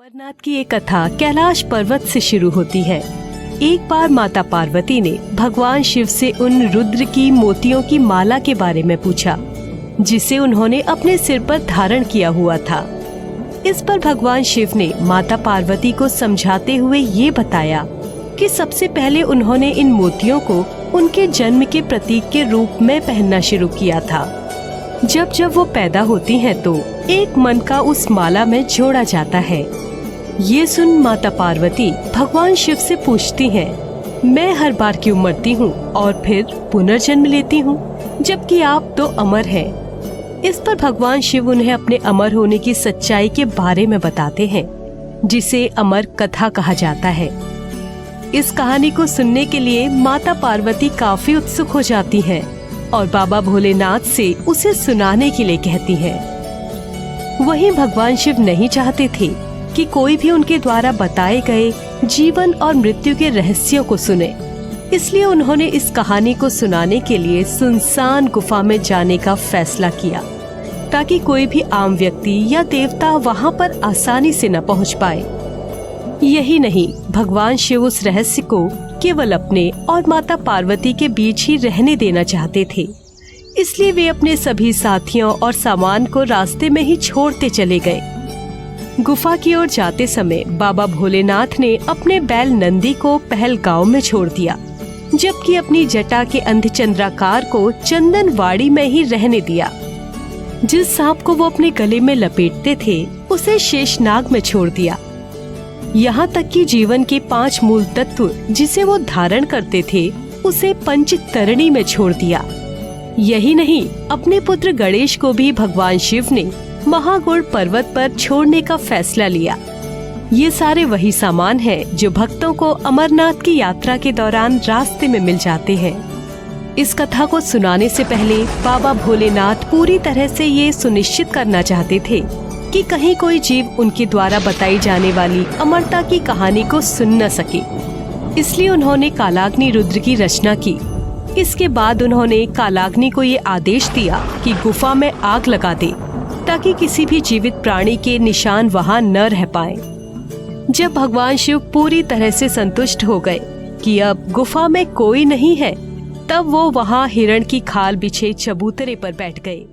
अमरनाथ की एक कथा कैलाश पर्वत से शुरू होती है। एक बार माता पार्वती ने भगवान शिव से उन रुद्र की मोतियों की माला के बारे में पूछा, जिसे उन्होंने अपने सिर पर धारण किया हुआ था। इस पर भगवान शिव ने माता पार्वती को समझाते हुए ये बताया कि सबसे पहले उन्होंने इन मोतियों को उनके जन्म के प्रतीक के रूप में पहनना शुरू किया था। जब जब वो पैदा होती हैं तो एक मन का उस माला में जोड़ा जाता है। ये सुन माता पार्वती भगवान शिव से पूछती हैं, मैं हर बार क्यों मरती हूँ और फिर पुनर्जन्म लेती हूँ, जबकि आप तो अमर हैं। इस पर भगवान शिव उन्हें अपने अमर होने की सच्चाई के बारे में बताते हैं, जिसे अमर कथा कहा जाता है। इस कहानी को सुनने के लिए माता पार्वती काफी उत्सुक हो जाती हैं और बाबा भोलेनाथ से उसे सुनाने के लिए कहती हैं। वहीं भगवान शिव नहीं चाहते थे कि कोई भी उनके द्वारा बताए गए जीवन और मृत्यु के रहस्यों को सुने, इसलिए उन्होंने इस कहानी को सुनाने के लिए सुनसान गुफा में जाने का फैसला किया, ताकि कोई भी आम व्यक्ति या देवता वहां पर आसानी से न पहुंच पाए। यही नहीं, भगवान शिव उस रहस्य को केवल अपने और माता पार्वती के बीच ही रहने देना चाहते थे, इसलिए वे अपने सभी साथियों और सामान को रास्ते में ही छोड़ते चले गए। गुफा की ओर जाते समय बाबा भोलेनाथ ने अपने बैल नंदी को पहलगांव में छोड़ दिया, जबकि अपनी जटा के अर्धचंद्राकार को चंदनवाड़ी में ही रहने दिया। जिस सांप को वो अपने गले में लपेटते थे उसे शेषनाग में छोड़ दिया। यहाँ तक कि जीवन के 5 मूल तत्व जिसे वो धारण करते थे उसे पंचतरणी में छोड़ दिया। यही नहीं, अपने पुत्र गणेश को भी भगवान शिव ने महागौड़ पर्वत पर छोड़ने का फैसला लिया। ये सारे वही सामान हैं जो भक्तों को अमरनाथ की यात्रा के दौरान रास्ते में मिल जाते हैं। इस कथा को सुनाने से पहले बाबा भोलेनाथ पूरी तरह से ये सुनिश्चित करना चाहते थे कि कहीं कोई जीव उनके द्वारा बताई जाने वाली अमरता की कहानी को सुन न सके, इसलिए उन्होंने कालाग्नि रुद्र की रचना की। इसके बाद उन्होंने कालाग्नि को ये आदेश दिया कि गुफा में आग लगा दे, ताकि किसी भी जीवित प्राणी के निशान वहां न रह पाए। जब भगवान शिव पूरी तरह से संतुष्ट हो गए कि अब गुफा में कोई नहीं है, तब वो वहां हिरण की खाल बिछे चबूतरे पर बैठ गए।